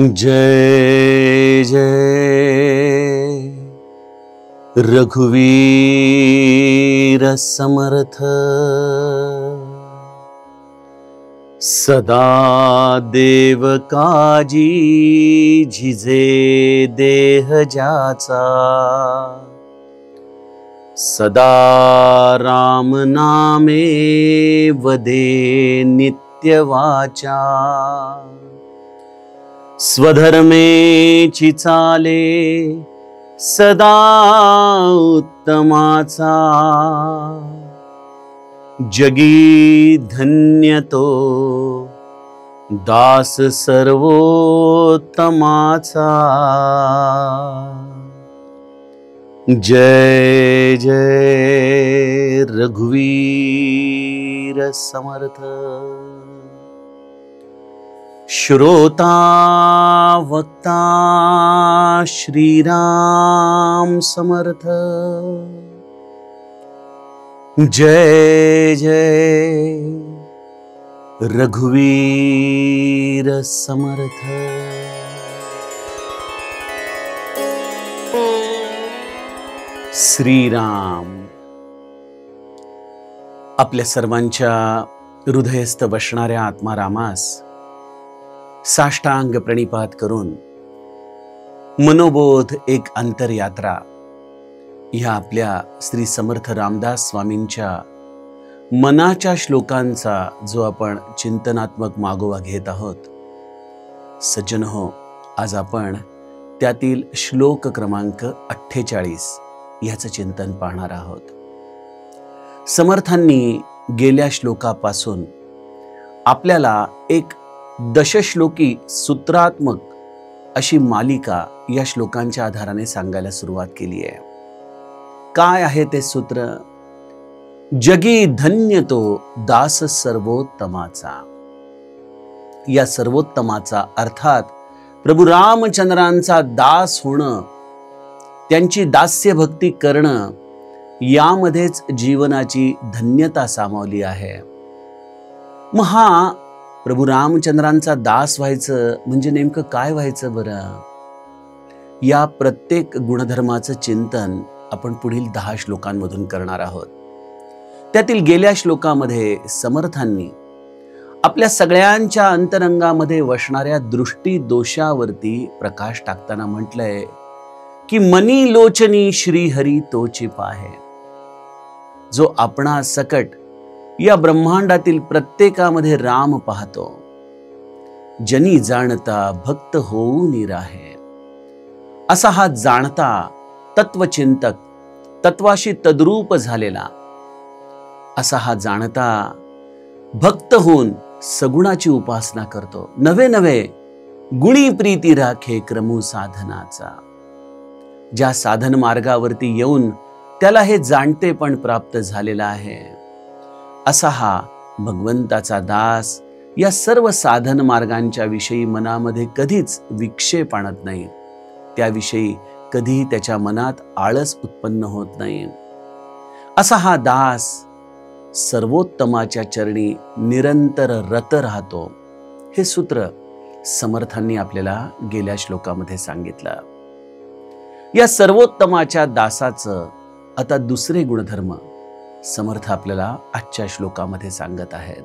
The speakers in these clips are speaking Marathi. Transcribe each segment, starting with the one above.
जय जय रघुवीर समर्थ। सदा देव काजी झिजे देह ज्याचा, सदा राम नामे वदे नित्य वाचा। स्वधर्मेची चाले सदा उत्तमाचा, जगी धन्य तो दास सर्वोत्तमाचा। जय जय रघुवीर समर्थ। श्रोता वक्ता श्रीराम समर्थ। जय जय रघुवीर समर्थ। श्रीराम आपल्या सर्वांच्या हृदयस्थ बसणाऱ्या आत्मारामास साष्टांग प्रणिपात करून मनोबोध एक अंतरयात्रा ह्या आपल्या श्री समर्थ रामदास स्वामींच्या मनाच्या श्लोकांचा जो आपण चिंतनात्मक मागोवा घेत आहोत। सज्जन हो, आज आपण त्यातील श्लोक क्रमांक 48 ह्याचं चिंतन पाहणार आहोत। समर्थांनी गेल्या श्लोकापासून आपल्याला एक दशश्लोकी सूत्रात्मक अशी मालिका या श्लोकांच्या आधाराने सांगायला सुरुवात केली आहे। काय आहे ते सूत्र? जगी धन्य तो दास सर्वोत्तमाचा। या सर्वोत्तमाचा अर्थात प्रभू रामचंद्रांचा दास होणं, त्यांची दास्य भक्ती करणं, यामध्येच जीवनाची धन्यता सामावली आहे। मग हा प्रभू रामचंद्रांचा दास व्हायचं म्हणजे नेमकं काय व्हायचं बरं? या प्रत्येक गुणधर्माचं चिंतन आपण पुढील 10 श्लोकांमधून करणार आहोत। त्यातील गेल्या श्लोकामध्ये समर्थांनी आपल्या सगळ्यांच्या अंतरंगामध्ये वसणाऱ्या दृष्टी दोषावरती प्रकाश टाकताना म्हटलंय की मनी लोचनी श्रीहरी तोची पाहे। जो आपणा सकट या ब्रह्मांडातील प्रत्येकामध्ये राम पाहतो, जनी जाणता भक्त होऊन राहे। असा हा जाणता तत्वचिंतक, तत्वाशी तद्रूप झालेला असा हा जाणता भक्त होऊन सगुणाची उपासना करतो। नवे नवे गुणी प्रीती राखे क्रमू साधनाचा। ज्या साधन मार्गावरती येऊन त्याला हे जाणते पण प्राप्त झालेला आहे, असा हा भगवंताचा दास या सर्व साधन मार्गांच्या विषयी मनामध्ये कधीच विक्षेप आणत नाही। त्याविषयी कधीही त्याच्या मनात आळस उत्पन्न होत नाही। असा हा दास सर्वोत्तमाच्या चरणी निरंतर रत राहतो। हे सूत्र समर्थांनी आपल्याला गेल्या श्लोकामध्ये सांगितलं। या सर्वोत्तमाच्या दासाचं आता दुसरे गुणधर्म समर्थ आपल्याला आजच्या श्लोकामध्ये सांगत आहेत।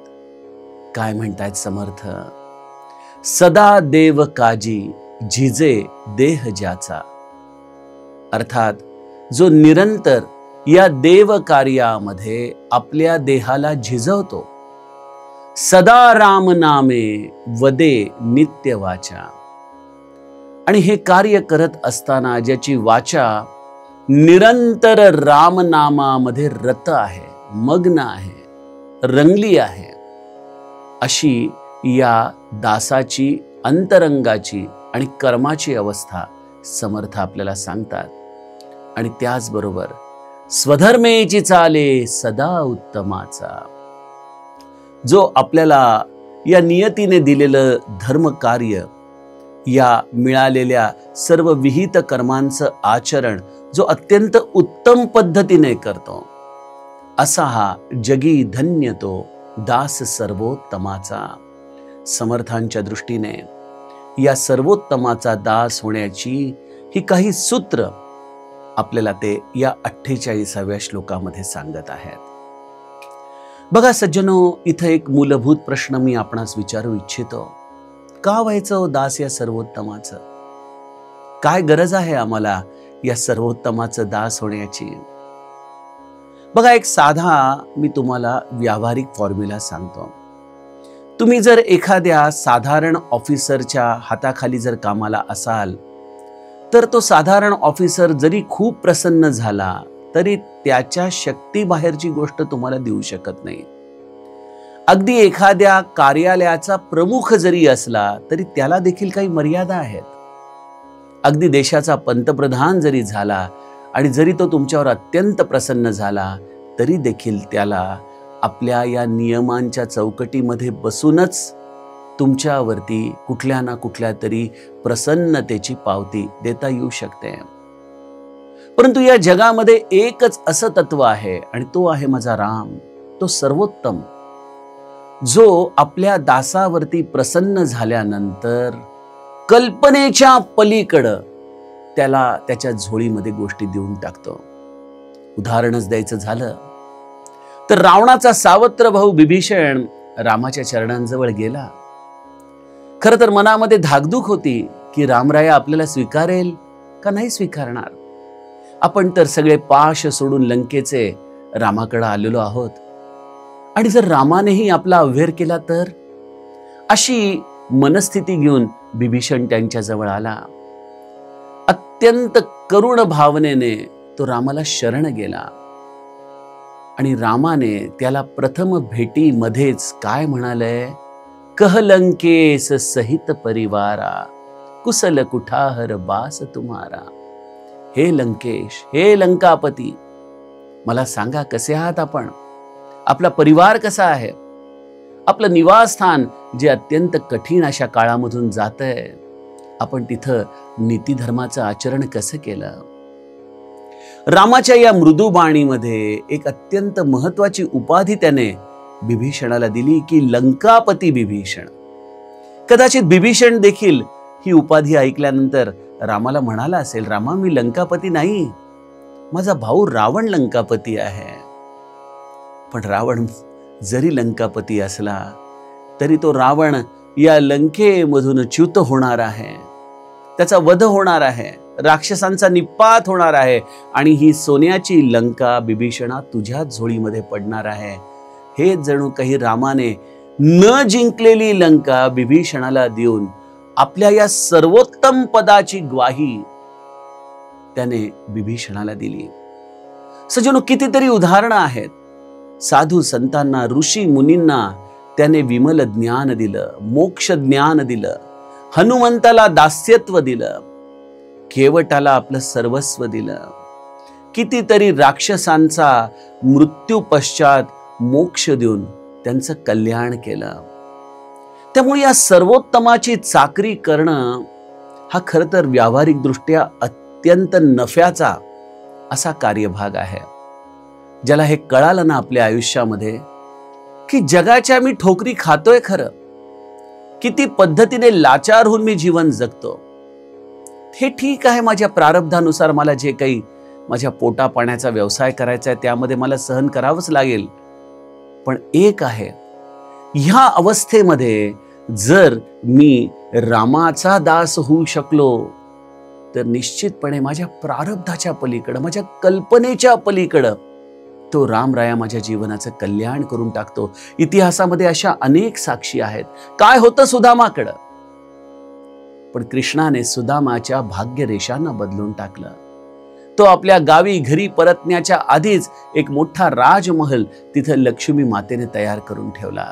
काय म्हणतायत समर्थ? सदा देव काजी झिजे देह ज्याचा। अर्थात जो निरंतर या देव कार्यामध्ये आपल्या देहाला झिजवतो, सदा राम नामे वदे नित्य वाचा। आणि हे कार्य करत असताना ज्याची वाचा निरंतर रामनामामध्ये रत आहे, मग्न आहे, रंगली आहे, अशी या दासाची अंतरंगाची आणि कर्माची अवस्था समर्थ आपल्याला सांगतात। आणि त्याचबरोबर स्वधर्मेची चाले सदा उत्तमाचा। जो आपल्याला या नियतीने दिलेलं धर्म कार्य, या मिळालेल्या सर्व विहित कर्मांचं आचरण जो अत्यंत उत्तम पद्धतीने करतो, असा हा जगी धन्य तो दास सर्वोत्तमाचा। समर्थांच्या दृष्टीने या सर्वोत्तमाचा दास होण्याची ही काही सूत्र आपल्याला ते या 48व्या श्लोकामध्ये सांगत आहेत. बघा सज्जनो, इथं एक मूलभूत प्रश्न मी आपणास विचारू इच्छितो. का व्हायचं दास या सर्वोत्तमाचं? काय गरज आहे आम्हाला या सर्वोत्तमाचं दास होण्याची? बघा, एक साधा मी तुम्हाला व्यावहारिक फॉर्म्युला सांगतो. तुम्ही जर एखाद्या साधारण ऑफिसरच्या हाताखाली जर कामाला असाल, तर तो साधारण ऑफिसर जरी खूप प्रसन्न झाला तरी त्याच्या शक्तीबाहेरची गोष्ट तुम्हाला देऊ शकत नाही. अगदी एखाद्या कार्यालयाचा प्रमुख जरी असला तरी त्याला देखील काही मर्यादा आहेत. अगदी देशाचा पंतप्रधान जरी झाला आणि जरी तो तुमच्यावर अत्यंत प्रसन्न झाला तरी देखील त्याला आपल्या या नियमांच्या चौकटीमध्ये बसूनच तुमच्यावरती कुठल्या ना कुठल्या तरी प्रसन्नतेची पावती देता येऊ शकते. परंतु या जगामध्ये एकच असं तत्व आहे आणि तो आहे माझा राम, तो सर्वोत्तम, जो आपल्या दासावरती प्रसन्न झाल्यानंतर कल्पनेच्या पलीकडं त्याला त्याच्या झोळीमध्ये गोष्टी देऊन टाकतो. उदाहरणच द्यायचं झालं तर रावणाचा सावत्र भाऊ बिभीषण रामाच्या चरणांजवळ गेला. खरं तर मनामध्ये धाकधूक होती की रामराया आपल्याला स्वीकारेल का नाही स्वीकारणार. आपण तर सगळे पाश सोडून लंकेचे रामाकडे आलेलो आहोत आणि जर रामानेही आपला अव्हेर केला तर, अशी मनस्थिती घेऊन बिभीषण त्यांच्या जवळ आला. अत्यंत करुण भावनेने तो रामाला शरण गेला आणि रामाने त्याला प्रथम भेटीमध्येच काय म्हणाले, कह लंकेस सहित परिवारा, कुशल कुठाहर बास तुम्हारा. हे लंकेश, हे लंकापती, मला सांगा कसे आहात आपण? आपला परिवार कसा आहे? आपलं निवासस्थान जे अत्यंत कठीण अशा काळामधून जातंय, आपण तिथं नीतिधर्माचं आचरण कसं केलं? रामाच्या या मृदुबाणीमध्ये एक अत्यंत महत्वाची उपाधी त्याने बिभीषणाला दिली की लंकापती बिभीषण. कदाचित बिभीषण देखील ही उपाधी ऐकल्यानंतर रामाला म्हणाला असेल, रामा, मी लंकापती नाही, माझा भाऊ रावण लंकापती आहे. पण रावण जरी लंकापती असला तरी तो रावण या लंकेमधून च्युत होणार आहे, त्याचा वध होणार आहे, राक्षसांचा निपात होणार आहे आणि ही सोन्याची लंका बिभीषणा तुझ्या झोळीमध्ये पडणार आहे. हे जणू काही रामाने न जिंकलेली लंका बिभीषणाला देऊन आपल्या या सर्वोत्तम पदाची ग्वाही त्याने बिभीषणाला दिली. सज्जनो, कितीतरी उदाहरणं आहेत. साधू संतांना, ऋषी मुनींना त्याने विमल ज्ञान दिलं, मोक्ष ज्ञान दिलं, हनुमंताला दास्यत्व दिलं, केवटाला आपलं सर्वस्व दिलं. कितीतरी राक्षसांचा मृत्यू पश्चात मोक्ष देऊन त्यांचं कल्याण केलं. त्यामुळे या सर्वोत्तमाची चाकरी करणं हा खरं तर व्यावहारिक दृष्ट्या अत्यंत नफ्याचा असा कार्यभाग आहे. ज्याला हे कळालं ना आपल्या आयुष्यामध्ये की जगाच्या मी ठोकरी खातोय खरं, किती पद्धतीने लाचार होऊन मी जीवन जगतो, हे ठीक आहे, माझ्या प्रारब्धानुसार मला जे काही माझ्या पोटा पाण्याचा व्यवसाय करायचा आहे त्यामध्ये मला सहन करावंच लागेल. पण एक आहे, ह्या अवस्थेमध्ये जर मी रामाचा दास होऊ शकलो तर निश्चितपणे माझ्या प्रारब्धाच्या पलीकडं, माझ्या कल्पनेच्या पलीकडं तो रामराया माझ्या जीवनाचं कल्याण करून टाकतो. इतिहासामध्ये अशा अनेक साक्षी आहेत. काय होतं सुदामाकडं, पण कृष्णाने सुदामाच्या भाग्यरेषांना बदलून टाकलं. तो आपल्या गावी घरी परतण्याच्या आधीच एक मोठा राजमहल तिथे लक्ष्मी मातेने तयार करून ठेवला.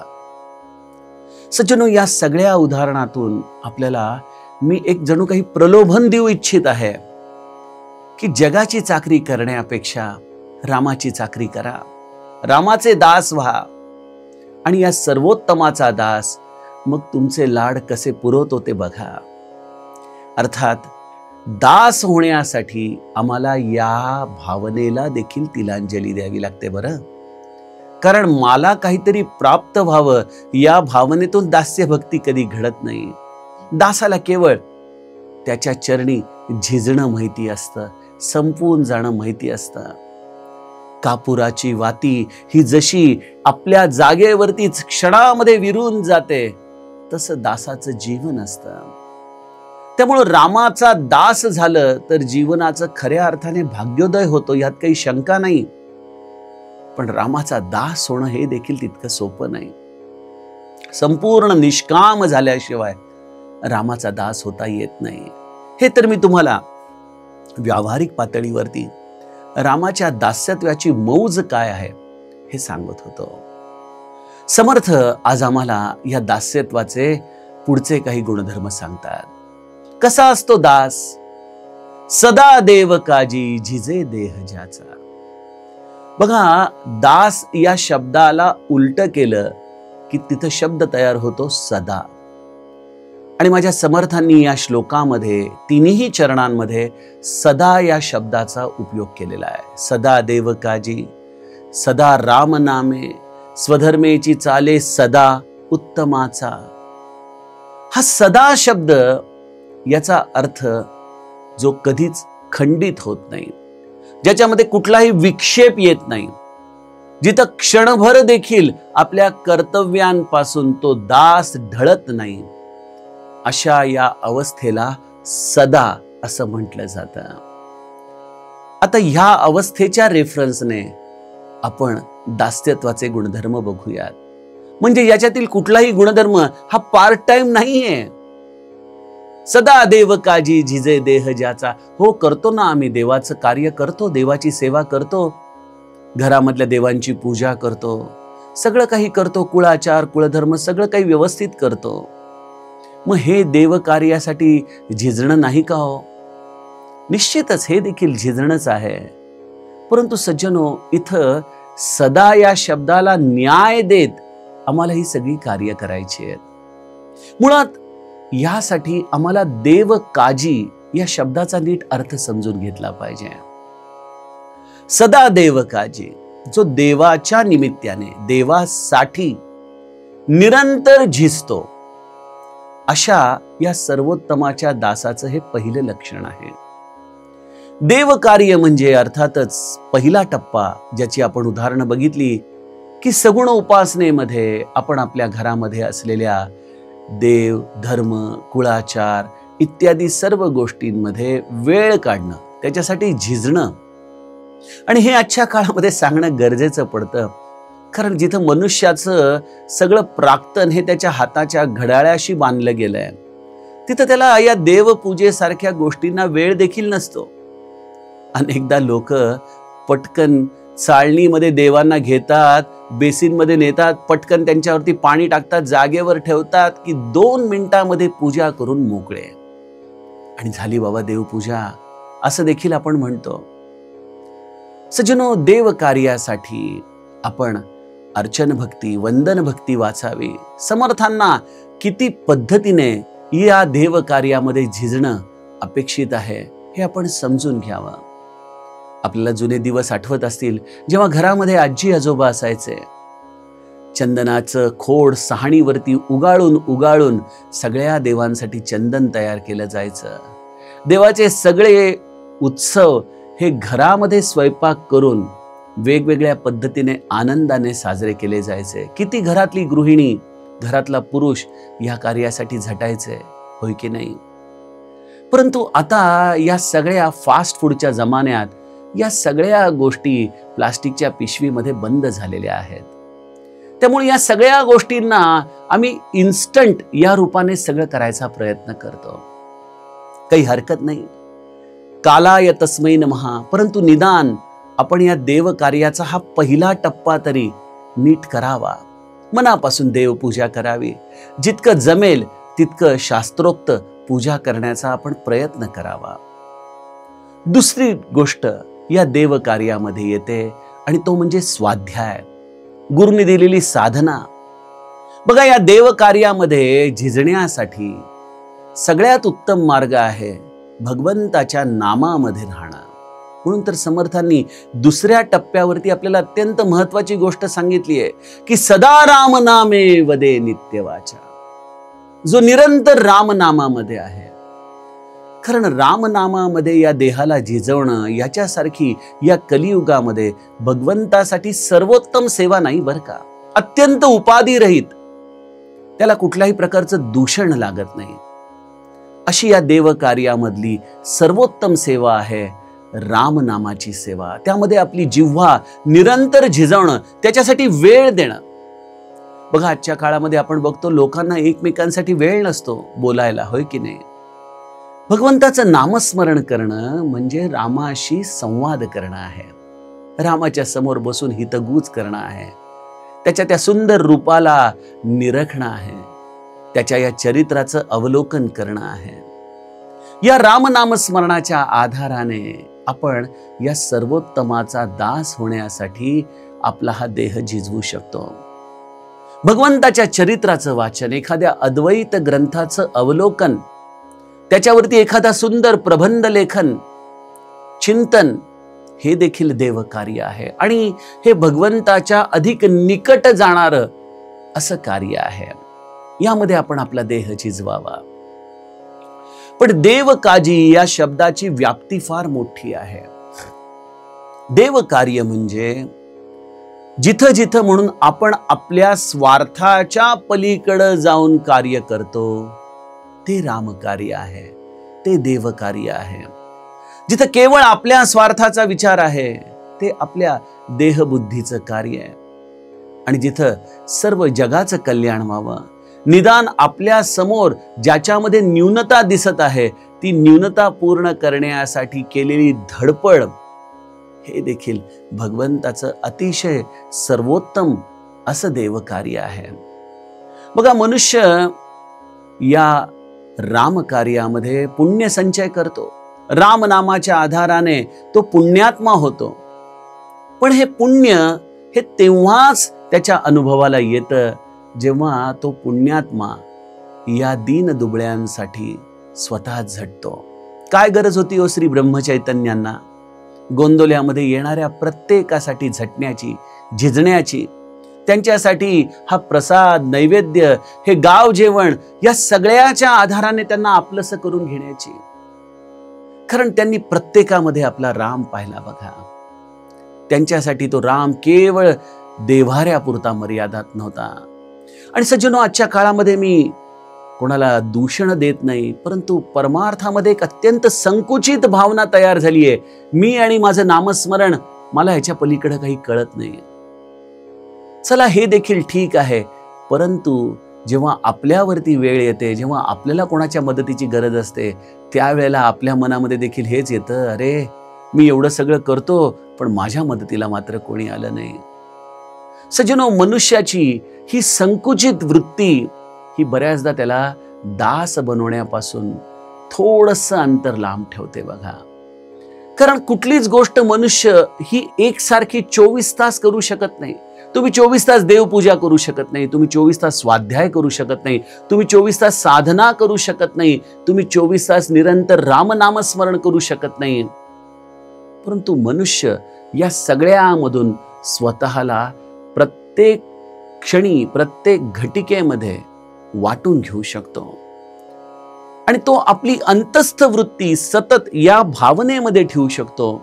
सज्जनो, या सगळ्या उदाहरणातून आपल्याला मी एक जणू काही प्रलोभन देऊ इच्छित आहे की जगाची चाकरी करण्यापेक्षा रामाची चाकरी करा, रामाचे दास व्हा आणि या सर्वोत्तमाचा दास मग तुमचे लाड कसे पुरवतो ते बघा. अर्थात दास होण्यासाठी आम्हाला या भावनेला देखील तिलांजली द्यावी लागते बरं. कारण मला काहीतरी प्राप्त व्हावं या भावनेतून दास्य भक्ती कधी घडत नाही. दासाला केवळ त्याच्या चरणी झिजणं माहिती असतं, संपून जाणं माहिती असतं. कापुराची वाती ही जशी आपल्या जागेवरतीच क्षणामध्ये विरून जाते, तसं दासाचं जीवन असतं. त्यामुळं रामाचा दास झालं तर जीवनाचं खऱ्या अर्थाने भाग्योदय होतो, यात काही शंका नाही. पण रामाचा दास होणं हे देखील तितकं सोपं नाही. संपूर्ण निष्काम झाल्याशिवाय रामाचा दास होता येत नाही. हे तर मी तुम्हाला व्यावहारिक पातळीवरती रामाच्या दास्यत्वाची मौज काय आहे हे सांगत होतो. समर्थ आज आम्हाला या दास्यत्वाचे पुढचे काही गुणधर्म सांगतात. कसा असतो दास? सदा देव काजी झिजे देह ज्याचा. बघा, दास या शब्दाला उलट केलं की तिथं शब्द तयार होतो सदा. आणि माझ्या समर्थांनी या श्लोकामध्ये तिन्ही चरणांमध्ये सदा या शब्दाचा उपयोग केलेला आहे. सदा देव काजी, सदा राम नामे, स्वधर्मेची चाले सदा उत्तमाचा. हा सदा शब्द याचा अर्थ जो कधीच खंडित होत नाही, ज्याच्यामध्ये कुठलाही विक्षेप येत नाही, जिथं क्षणभर देखील आपल्या कर्तव्यांपासून तो दास ढळत नाही, अशा या अवस्थेला सदा असं म्हटलं जातं. आता ह्या अवस्थेच्या रेफरन्सने आपण दास्यत्वाचे गुणधर्म बघूयात. म्हणजे याच्यातील कुठलाही गुणधर्म हा पार्ट टाइम नाहीये. सदा देव काजी झिजे देह ज्याचा. हो, करतो ना आम्ही, देवाचं कार्य करतो, देवाची सेवा करतो, घरामधल्या देवांची पूजा करतो, सगळं काही करतो, कुळाचार कुळधर्म सगळं काही व्यवस्थित करतो. मग हे देव कार्यासाठी झिजणं नाही का हो? निश्चितच हे देखील झिजणंच आहे. परंतु सज्जनो, इथं सदा या शब्दाला न्याय देत आम्हाला ही सगळी कार्य करायची आहेत. मुळात यासाठी आम्हाला देव काजी या शब्दाचा नीट अर्थ समजून घेतला पाहिजे. सदा देव काजी, जो देवाच्या निमित्ताने देवासाठी निरंतर झिजतो, अशा या सर्वोत्तमाच्या दासाचं हे पहिलं लक्षण आहे. देव कार्य म्हणजे अर्थातच पहिला टप्पा, ज्याची आपण उदाहरणं बघितली की सगुण उपासनेमध्ये आपण आपल्या घरामध्ये असलेल्या देव, धर्म, कुळाचार इत्यादी सर्व गोष्टींमध्ये वेळ काढणं, त्याच्यासाठी झिजणं. आणि हे आजच्या काळामध्ये सांगणं गरजेचं पडतं, कारण जिथं मनुष्याचं सगळं प्राक्तन हे त्याच्या हाताच्या घड्याळाशी बांधलं गेलंय, तिथं त्याला या देवपूजेसारख्या गोष्टींना वेळ देखील नसतो. अनेकदा लोक पटकन चाळणीमध्ये देवांना घेतात, बेसिनमध्ये नेतात, पटकन त्यांच्यावरती पाणी टाकतात, जागेवर ठेवतात की 2 मिनिटांमध्ये पूजा करून मोकळे, आणि झाली बाबा देवपूजा, असं देखील आपण म्हणतो. सज्जनो, देव कार्यासाठी आपण अर्चन भक्ती, वंदन भक्ती वाचावी. समर्थांना किती पद्धतीने या देव कार्यामध्ये झिजणं अपेक्षित आहे हे आपण समजून घ्यावं. आपल्याला जुने दिवस आठवत असतील, जेव्हा घरामध्ये आजी आजोबा असायचे. चंदनाचं खोड सहाणीवरती उगाळून उगाळून सगळ्या देवांसाठी चंदन तयार केलं जायचं. देवाचे सगळे उत्सव हे घरामध्ये स्वयंपाक करून वेगवेगळ्या पद्धतीने आनंदाने साजरे केले जायचे. किती घरातली गृहिणी, घरातला पुरुष या कार्यासाठी झटायचे, होय की नाही? परंतु आता या सगळ्या फास्ट फूडच्या जमान्यात या सगळ्या गोष्टी प्लास्टिकच्या पिशवीमध्ये बंद झालेल्या आहेत. त्यामुळे या सगळ्या गोष्टींना आम्ही इन्स्टंट या रूपाने सगळं करायचा प्रयत्न करतो. काही हरकत नाही, कालाय तस्मै नमः. परंतु निदान आपण या देव कार्याचा हा पहिला टप्पा तरी नीट करावा. मनापासून देवपूजा करावी. जितकं जमेल तितकं शास्त्रोक्त पूजा करण्याचा आपण प्रयत्न करावा. दुसरी गोष्ट या देव कार्यामध्ये येते आणि तो म्हणजे स्वाध्याय, गुरुने दिलेली साधना. बघा, या देव कार्यामध्ये झिजण्यासाठी सगळ्यात उत्तम मार्ग आहे भगवंताच्या नामामध्ये राहणं. म्हणून तर समर्थांनी दुसऱ्या टप्प्यावरती आपल्याला अत्यंत महत्वाची गोष्ट सांगितली आहे की सदा राम नामे वदे नित्यवाचा. जो निरंतर रामनामामध्ये आहे. कारण रामनामामध्ये या देहाला झिजवणं याच्यासारखी या कलियुगामध्ये भगवंतासाठी सर्वोत्तम सेवा नाही बरं का. अत्यंत उपाधिरहित, त्याला कुठल्याही प्रकारचं दूषण लागत नाही, अशी या देव कार्यामधली सर्वोत्तम सेवा आहे रामनामाची सेवा. त्यामध्ये आपली जिव्हा निरंतर झिजवणं, त्याच्यासाठी वेळ देणं. बघा, आजच्या काळामध्ये आपण बघतो लोकांना एकमेकांसाठी वेळ नसतो बोलायला, होय की नाही. भगवंताचं नामस्मरण करणं म्हणजे रामाशी संवाद करणं आहे, रामाच्या समोर बसून हितगुज करणं आहे, त्याच्या त्या सुंदर रूपाला निरखणं आहे, त्याच्या या चरित्राचं अवलोकन करणं आहे. या रामनामस्मरणाच्या आधाराने आपण या सर्वोत्तमाचा दास होण्यासाठी आपला हा देह झिजवू शकतो. भगवंताच्या चरित्राचं वाचन, एखाद्या अद्वैत ग्रंथाचं अवलोकन, त्याच्यावरती एखादा सुंदर प्रबंध लेखन, चिंतन, हे देखील देव कार्य आहे आणि हे भगवंताच्या अधिक निकट जाणारं असं कार्य आहे. यामध्ये आपण आपला देह झिजवावा. पण देव काजी या शब्दाची व्याप्ती फार मोठी आहे. देव कार्य म्हणजे जिथं जिथं म्हणून आपण आपल्या स्वार्थाच्या पलीकडे जाऊन कार्य करतो ते रामकार्य आहे, ते देव कार्य आहे. जिथं केवळ आपल्या स्वार्थाचा विचार आहे ते आपल्या देहबुद्धीचं कार्य आहे. आणि जिथं सर्व जगाचं कल्याण व्हावं, निदान आपल्या समोर ज्याच्यामध्ये न्यूनता दिसत आहे ती न्यूनता पूर्ण करण्यासाठी केलेली धडपड, हे देखील भगवंताचं अतिशय सर्वोत्तम असं देव कार्य आहे. बघा, मनुष्य या राम कार्यामध्ये पुण्य संचय करतो. रामनामाच्या आधाराने तो पुण्यात्मा होतो. पण हे पुण्य हे तेव्हाच त्याच्या अनुभवाला येतं जेव्हा तो पुण्यात्मा या दीन दुबळ्यांसाठी स्वतः झटतो. काय गरज होती ओ श्री ब्रह्मचैतन्यांना गोंदोल्यामध्ये येणाऱ्या प्रत्येकासाठी झटण्याची, झिजण्याची, त्यांच्यासाठी हा प्रसाद, नैवेद्य, हे गाव जेवण, या सगळ्याच्या आधाराने त्यांना आपलंसं करून घेण्याची. कारण त्यांनी प्रत्येकामध्ये आपला राम पाहिला. बघा, त्यांच्यासाठी तो राम केवळ देव्हाऱ्यापुरता मर्यादित नव्हता. आणि सज्जनो, आजच्या काळामध्ये मी कोणाला दूषण देत नाही, परंतु परमार्थामध्ये एक अत्यंत संकुचित भावना तयार झाली आहे. मी आणि माझं नामस्मरण, मला ह्याच्या पलीकडे काही कळत नाही. चला, हे देखील ठीक आहे, परंतु जेव्हा आपल्यावरती वेळ येते, जेव्हा आपल्याला कोणाच्या मदतीची गरज असते, त्यावेळेला आपल्या मनामध्ये देखील हेच येतं, अरे मी एवढं सगळं करतो पण माझ्या मदतीला मात्र कोणी आलं नाही. सज्जनो, मनुष्याची ही संकुचित वृत्ती ही बऱ्याचदा त्याला दास बनवण्यापासून थोडंसं अंतर लांब ठेवते. बघा, कारण कुठलीच गोष्ट मनुष्य ही एकसारखी 24 तास करू शकत नाही. तुम्ही 24 तास देवपूजा करू शकत नाही, तुम्ही 24 तास स्वाध्याय करू शकत नाही, तुम्ही 24 तास साधना करू शकत नाही, तुम्ही 24 तास निरंतर रामनामस्मरण करू शकत नाही. परंतु मनुष्य या सगळ्यामधून स्वतःला प्रत्येक क्षणी, प्रत्येक घटिकेमध्ये वाटून घेऊ शकतो. आणि तो आपली अंतस्थ वृत्ती सतत या भावनेमध्ये ठेवू शकतो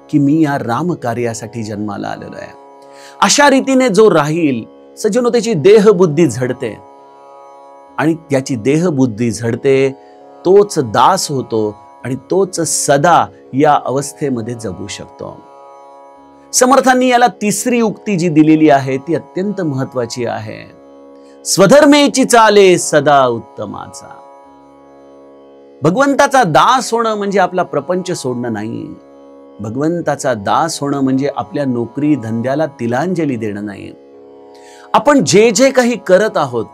की मी या राम कार्यासाठी जन्माला आलेलो आहे. अशा रीतीने जो राहील, सज्जनो, त्याची देहबुद्धी झडते. आणि त्याची देहबुद्धी झडते, तोच दास होतो आणि तोच सदा या अवस्थेमध्ये जगू शकतो. समर्थांनी याला तिसरी उक्ती जी दिलेली आहे ती अत्यंत महत्वाची आहे. स्वधर्मेची चाले सदा उत्तमाचा. भगवंताचा दास होणं म्हणजे आपला प्रपंच सोडणं नाही. भगवंताचा दास होणं म्हणजे आपल्या नोकरी धंद्याला तिलांजली देणं नाही. आपण जे जे काही करत आहोत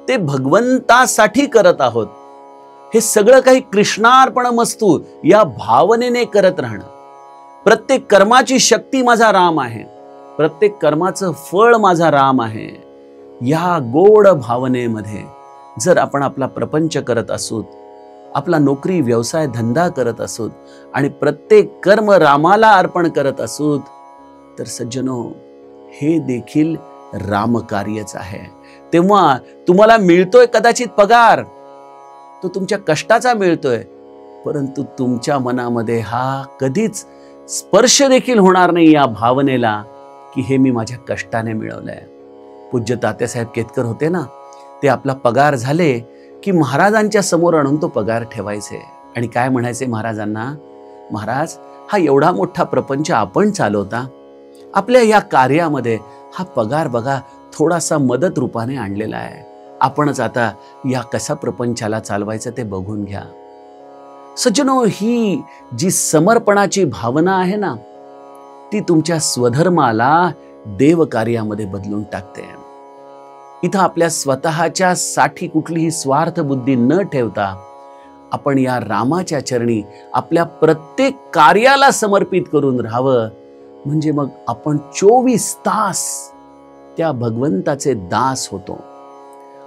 ते भगवंतासाठी करत आहोत. हे सगळं काही कृष्णार्पणमस्तु या भावनेने करत राहणं. प्रत्येक कर्माची शक्ती माझा राम आहे, प्रत्येक कर्माचं फळ माझा राम आहे. या गोड भावनेमध्ये जर आपण आपला प्रपंच करत असू, आपला नोकरी व्यवसाय धंदा करत असू आणि प्रत्येक कर्म रामाला अर्पण करत असू, तर सज्जनो, हे देखील रामकार्यच आहे. तेव्हा तुम्हाला मिळतोय कदाचित पगार, तो तुमच्या कष्टाचा मिळतोय, परंतु तुमच्या मनामध्ये हा कधीच स्पर्श देखील होणार नाही या भावनेला की हे मी माझ्या कष्टाने मिळवलंय. पूज्य तात्यासाहेब केतकर होते ना, ते आपला पगार झाले की महाराजांच्या समोर आणून तो पगार ठेवायचे आणि काय म्हणायचे महाराजांना, महाराज हा एवढा मोठा प्रपंच आपण चालवता, आपल्या या कार्यामध्ये हा पगार बघा थोडासा मदत रूपाने आणलेला आहे, आपणच आता या कसा प्रपंचाला चालवायचं ते बघून घ्या. सज्जनो, ही जी समर्पणाची भावना आहे ना, ती तुमच्या स्वधर्माला देव कार्यामध्ये बदलून टाकते. इथं आपल्या स्वतःच्या साठी कुठलीही स्वार्थ बुद्धी न ठेवता आपण या रामाच्या चरणी आपल्या प्रत्येक कार्याला समर्पित करून राहावं, म्हणजे मग आपण 24 तास त्या भगवंताचे दास होतो.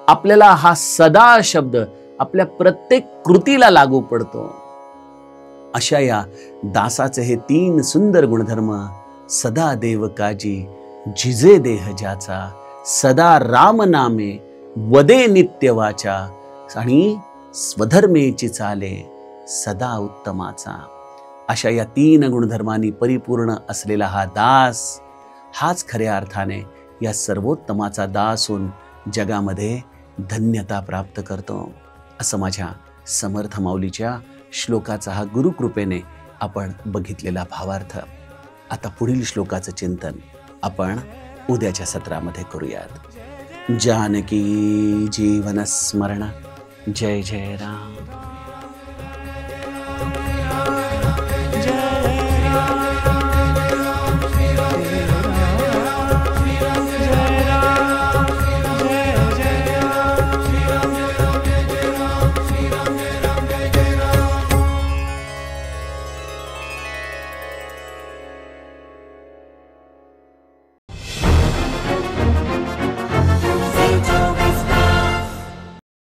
आपल्याला हा सदा शब्द आपल्या प्रत्येक कृतीला लागू पडतो. अशा या दासाचे हे 3 सुंदर गुणधर्म, सदा देव काजी जिजे देह ज्याचा, सदा राम नामे वदे नित्य वाचा, आणि स्वधर्मेची चाले सदा उत्तमाचा. अशा या 3 गुणधर्मांनी परिपूर्ण असलेला हा दास, हाच खऱ्या अर्थाने या सर्वोत्तमाचा दास होऊन जगामध्ये धन्यता प्राप्त करतो. असं माझ्या समर्थ माऊलीच्या श्लोकाचा हा गुरुकृपेने आपण बघितलेला भावार्थ. आता पुढील श्लोकाचं चिंतन आपण उद्याच्या सत्रामध्ये करूयात. जानकी जीवन स्मरण. जय जय राम.